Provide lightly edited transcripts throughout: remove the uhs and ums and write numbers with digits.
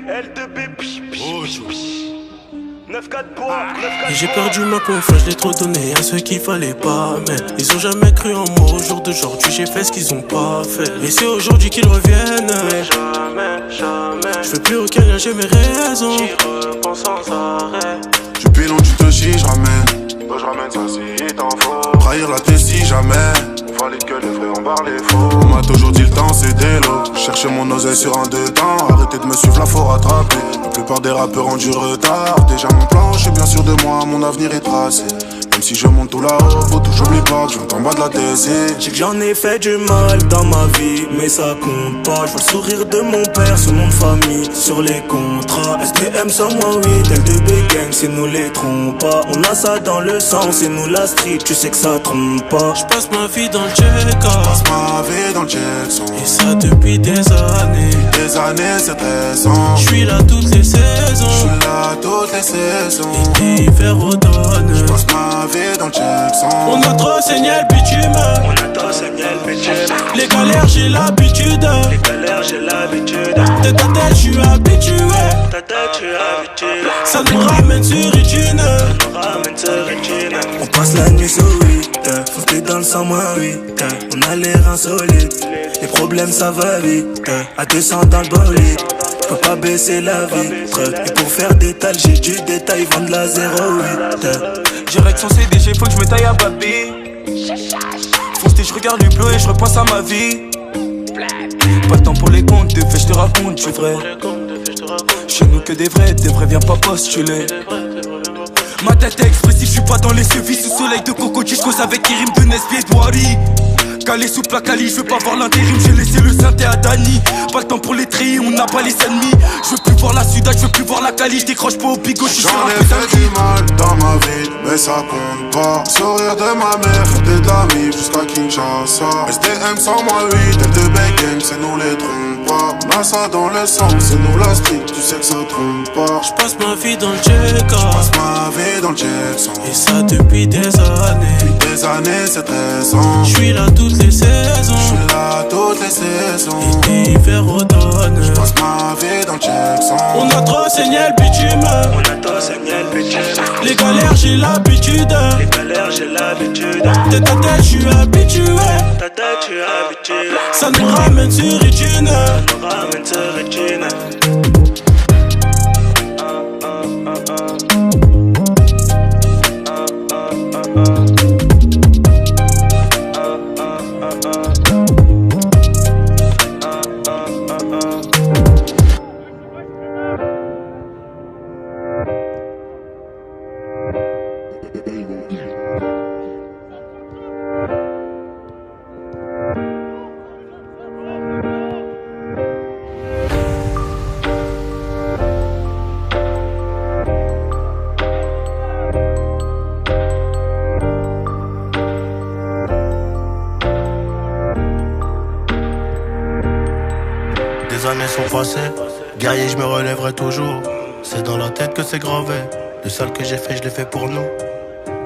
L2B, 9-4 pour 9-4. Et j'ai perdu ma confiance, je l'ai trop donné à ceux qu'il fallait pas. Mais ils ont jamais cru en moi. Au jour d'aujourd'hui, j'ai fait ce qu'ils ont pas fait. Et c'est aujourd'hui qu'ils reviennent. Mais jamais. Je fais plus aucun lien, j'ai mes raisons. J'y repense sans arrêt. Depuis long, tu te chies, je ramène. Bah, je ramène ça si t'en faut. Trahir la tête si jamais. On valide que les vrais on barre les faux. On m'a toujours dit le temps c'est des lots. Chercher mon oseille sur un dedans. Arrêtez de me suivre là, faut rattraper. La plupart des rappeurs ont du retard. Déjà mon plan, je suis bien sûr de moi, mon avenir est tracé. Même si je monte tout là-haut, faut toujours j'oublie pas que je monte en bas de la DC. Je sais que j'en ai fait du mal dans ma vie, mais ça compte pas. Je vois le sourire de mon père, son nom de famille sur les contrats. STM 108, L2B gang, c'est nous les trompe pas. On a ça dans le sang, c'est nous la street, tu sais que ça trompe pas. Je passe ma vie dans le check, Passe ma vie dans le Jackson. et ça depuis des années. Des années c'est récent. Je suis là toutes les Je saisons, suis là toutes les saisons. été, hiver, automne. Passe ma vie dans le Jackson. On a trop saigné le bitume. On a trop saigné le bitume. Les galères j'ai l'habitude. Les galères j'ai l'habitude. De ta tête je suis habitué. Ta tête tu as habitude. Ça nous ramène sur Regine. On ramène ce Regine. On passe la nuit sur 8, foutu dans le 100-8. On a les reins solides, les problèmes ça va vite. À 200 dans le bolide, j'peux pas baisser la vitre. Et pour faire des tales, j'ai du détail, vendre la 08. Direct son CDG, faut que je me taille à Babi. Foncé, je regarde le bleu et je repense à ma vie. Pas le temps pour les comptes, de fait je te raconte, tu vrai. Chez nous que des vrais viens pas postuler. Ma tête est expressive, je suis pas dans les sévices. Sous soleil de coco, je cause avec qui rime de Nesbier et Douari. Calé sous placali, je veux pas voir l'intérim, j'ai laissé le synthé à Dani. Pas le temps pour les trier, on n'a pas les ennemis. Je veux plus voir la Sudade, je veux plus voir la Cali. Je décroche pas au bigot, je suis sur J'en un ai fait du mal dans ma vie, mais ça compte pas. Sourire de ma mère, faire de l'ami jusqu'à Kinshasa. STM 108, L2B gang, c'est nous les trompe pas. On a ça dans le sang, c'est nous la street, tu sais que ça trompe pas. Je passe ma vie dans le check, Passe ma vie dans le Jackson. et ça depuis des années. Des années c'est récent. Je suis là toutes les saisons, Je suis là toutes les saisons. été, hiver, automne. Passe ma vie dans le Jackson. On a trop saigné le bitume. On a trop saigné le bitume. Les galères j'ai l'habitude. Les galères j'ai l'habitude. De ta tête je suis habitué. Ta tête tu as habitude. Ça nous ramène sur Regine. On ramène ce Regine. Des années sont passées, guerrier je me relèverai toujours. C'est dans la tête que c'est gravé. Le seul que j'ai fait, je l'ai fait pour nous.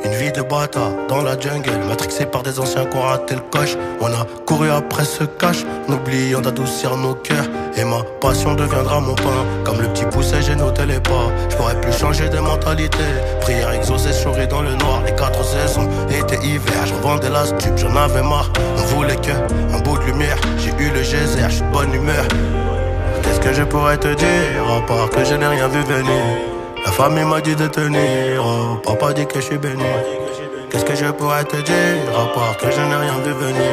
Une vie de bâtard dans la jungle, matrixé par des anciens qui ont raté le coche. On a couru après ce cash, n'oublions d'adoucir nos cœurs. Et ma passion deviendra mon pain. Comme le petit pousset, j'ai noté les pas. Je pourrais plus changer de mentalité. Prière exaucée, souris dans le noir. Les 4 saisons, été, hiver, je revendais la stup, j'en avais marre. On voulait que un bout de lumière. J'ai eu le geyser, je suis de bonne humeur. Qu'est-ce que je pourrais te dire, à part que je n'ai rien vu venir. La famille m'a dit de tenir, oh, papa dit que je suis béni. Qu'est-ce que je pourrais te dire, à part que je n'ai rien vu venir.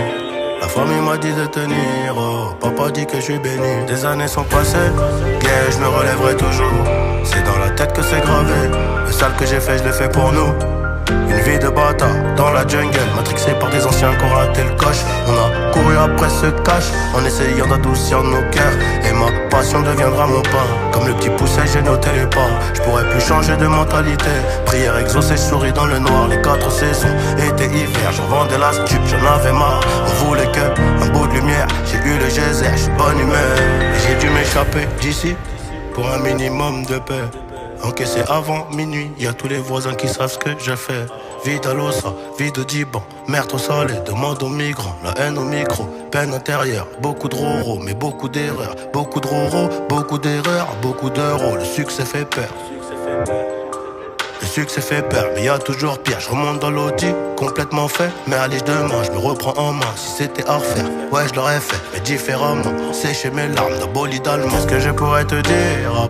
La famille m'a dit de tenir, oh, papa dit que je suis béni. Des années sont passées, guerre, je me relèverai toujours. C'est dans la tête que c'est gravé, le sale que j'ai fait, je l'ai fait pour nous. Une vie de bâtard dans la jungle, matrixé par des anciens qui ont raté le coche. On a couru après ce cash, en essayant d'adoucir nos cœurs. Et ma passion deviendra mon pain. Comme le petit pousset, j'ai noté les pas. Je pourrais plus changer de mentalité. Prière exaucée, souris dans le noir. Les 4 saisons, été, hiver, j'en vendais la stup, j'en avais marre. On voulait que un bout de lumière. J'ai eu le geyser, je suis de bonne humeur. Et j'ai dû m'échapper d'ici pour un minimum de paix. Encaissé avant minuit, y'a tous les voisins qui savent ce que je fais. Vie d'Alosa, vie de Diban, merde au salé, demande aux migrants, la haine au micro, peine intérieure, beaucoup de roro, mais beaucoup d'erreurs, beaucoup de roro, beaucoup d'erreurs, beaucoup d'euros, le succès fait peur. Le succès fait peur, mais y'a toujours pire. Je remonte dans l'audi, complètement fait. Mais allez, je demande, je me reprends en main. Si c'était à refaire, ouais, je l'aurais fait, mais différemment. Sécher mes larmes d'un bolide allemand. Qu'est-ce que je pourrais te dire?